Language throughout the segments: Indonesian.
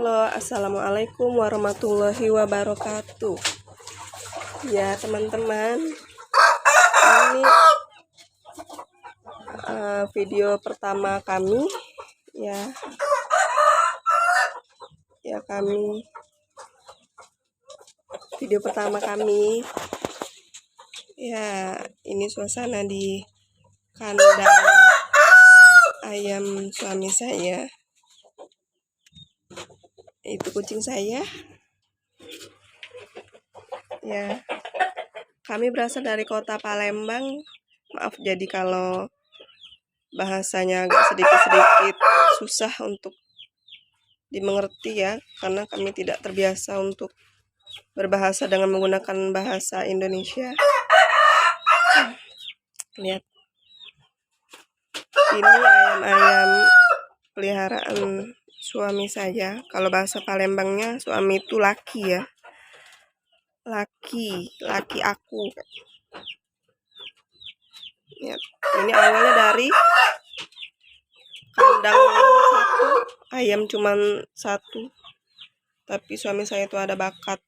Halo, assalamualaikum warahmatullahi wabarakatuh. Ya teman-teman, ini video pertama kami. Ya video pertama kami. Ya, ini suasana di kandang ayam suami saya. Itu kucing saya. Ya, kami berasal dari kota Palembang. Maaf jadi kalau bahasanya agak sedikit-sedikit susah untuk dimengerti ya, karena kami tidak terbiasa untuk berbahasa dengan menggunakan bahasa Indonesia. Lihat, ini ayam-ayam peliharaan suami saya. Kalau bahasa Palembangnya suami itu laki ya, laki aku. Lihat, ini awalnya dari kandang satu, ayam cuman satu, tapi suami saya itu ada bakat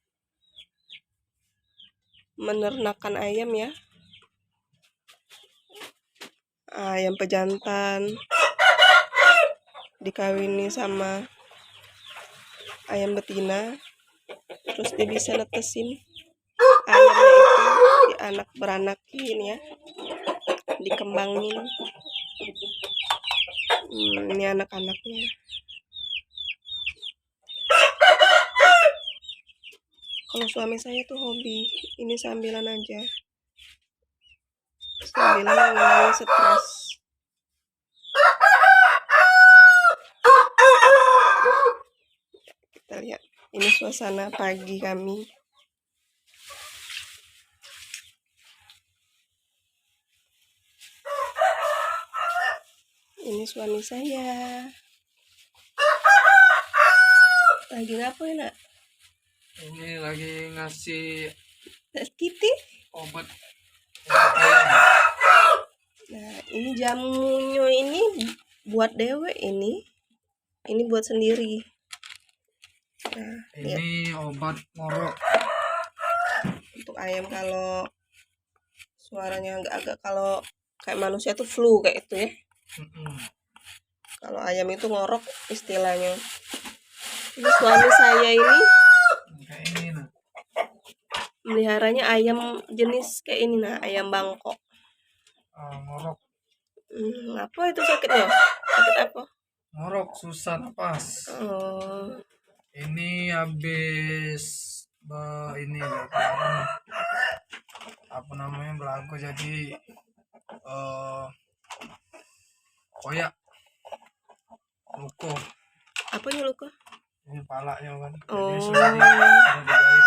menernakan ayam ya. Ayam pejantan dikawini sama ayam betina, terus dia bisa netesin ayamnya itu beranakin ya, dikembangin. Ini anak-anaknya. Kalau suami saya tuh hobi ini sambilan aja, sambilan mengurangi stres. Kita lihat, ini suasana pagi kami. Ini suami saya lagi ngapain nak? Ini lagi ngasih Kitty obat ayam. Nah, ini jamunya ini buat dewe, ini buat sendiri. Nah, ini lihat. Obat ngorok untuk ayam kalau suaranya agak-agak, kalau kayak manusia tuh flu kayak itu ya. Kalau ayam itu ngorok istilahnya. Ini suami saya ini kayak ini nah. Meliharanya ayam jenis kayak ini nah, ayam Bangkok. Ngorok. Apa itu sakitnya? Sakit apa? Ngorok, susah napas. Ini habis ini apa namanya, belagu jadi koyak luko. Apanya luko? Ini palanya kan. Jadi sudah dijahit.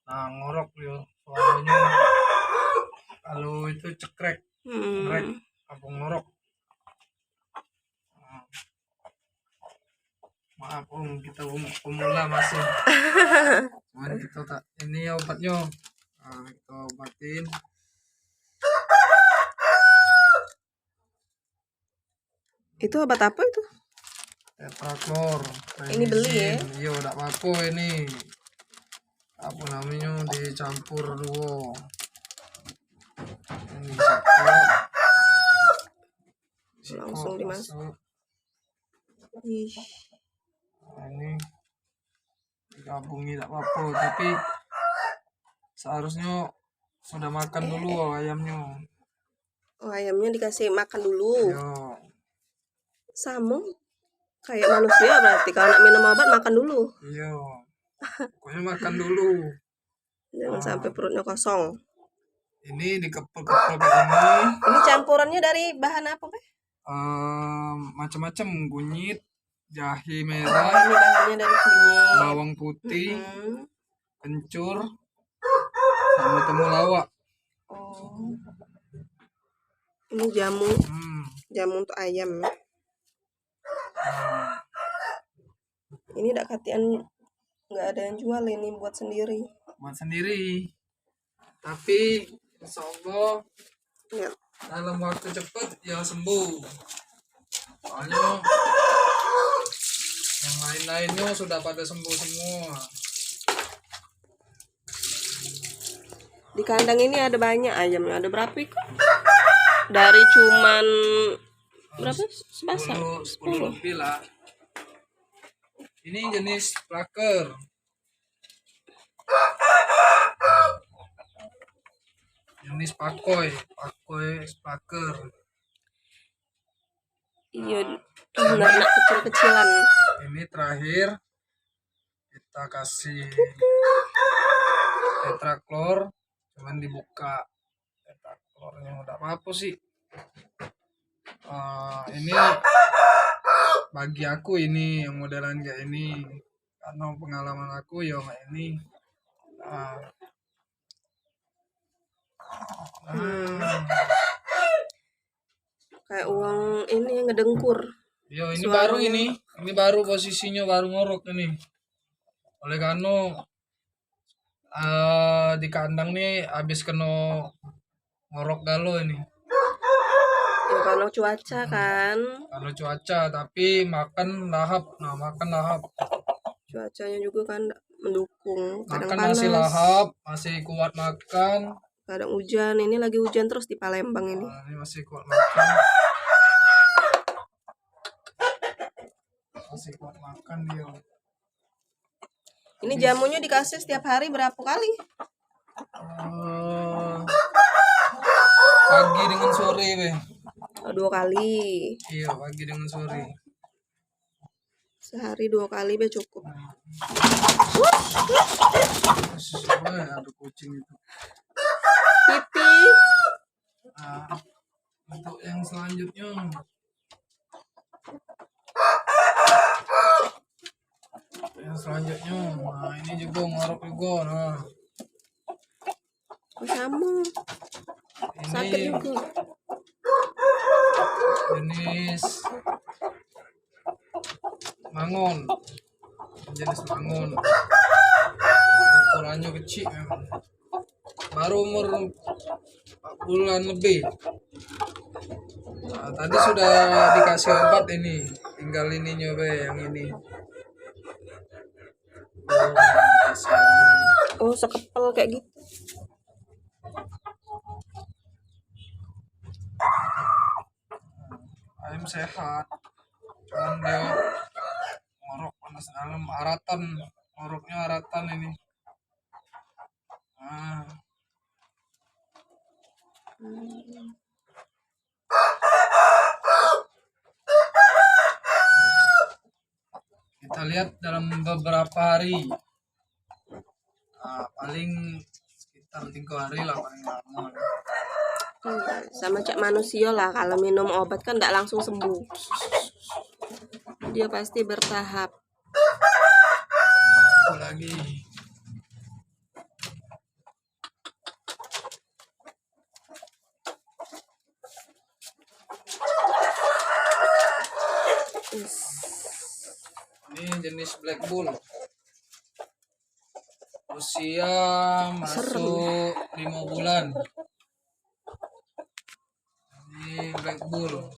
Nah, ngorok yo suaranya kalau itu cekrek. Apa ngorok. Maaf kita pemula masih. Cuman kita tak, ini obatnya. Kita obatin. Itu obat apa itu? Tetraklor. Ini beli ya? Iya, udah apa ini. Apa namanya, dicampur dulu. Ini langsung dimasuk. Ini digabungi tak apa-apa, tapi seharusnya sudah makan dulu ayamnya. Ayamnya dikasih makan dulu. Iya. Sama kayak manusia berarti, kalau nak minum obat makan dulu. Iya. Pokoknya makan dulu. Jangan sampai perutnya kosong. Ini dikepel-kepel kayak ini. Ini campurannya dari bahan apa, Pak? Macam-macam, kunyit, jahe merah. Ini bahannya dari kunyit, bawang putih, kencur, sama temulawak. Ini jamu untuk ayam. Ini nggak katian, nggak ada yang jual, ini buat sendiri. Tapi insya Allah ya, dalam waktu cepat ya sembuh. Soalnya Yang lain-lainnya sudah pada sembuh semua. Di kandang ini ada banyak ayamnya. Ada berapa ikut? Dari cuman berapa? Sepasang? 10 lebih lah. Ini jenis plaker. Jenis pakoy plaker. Iya, anak kecil-kecilan. Ini terakhir kita kasih tetraklor, cuman dibuka tetraklornya udah apa sih. Ini bagi aku ini yang modelan kayak ini karena pengalaman aku ya kayak ini. Kayak uang ini ngedengkur. Yo ini Suaranya. baru ini baru posisinya baru ngorok ini. Oleh karena di kandang nih habis kena ngorok galo ini. Ya karena cuaca kan. Kalau cuaca tapi makan lahap. Nah, makan lahap. Cuacanya juga kan mendukung. Kadang Makan panas, masih lahap, masih kuat makan. kadang hujan. Ini lagi hujan terus di Palembang ini. Nah, ini masih kuat makan. Masih kuat makan dia. Ini jamunya dikasih setiap hari berapa kali? Pagi dengan sore, be. 2 kali. Iya, pagi dengan sore. Sehari 2 kali be cukup. Ada kucing itu. Pipi. Untuk yang selanjutnya. Nah ini juga ngorok juga. Nah, Oh, sama. Sakit ini juga. jenis mangon. Jenis mangon. Ukurannya kecil memang. Baru umur 4 bulan lebih. Nah, tadi sudah dikasih obat ini. Tinggal ini nyoba yang ini. Oh, sekepel kayak gitu. Ayam sehat. Cuman dia ngorok panas dalam aratan. Ngoroknya aratan ini. Nah. Kita lihat dalam beberapa hari. Paling sekitar 3 hari lah paling lama. Sama cak manusia lah, kalau minum obat kan nggak langsung sembuh. Dia pasti bertahap. Lagi. Ini jenis black bull. Usia masuk 5 bulan. Ini black bull.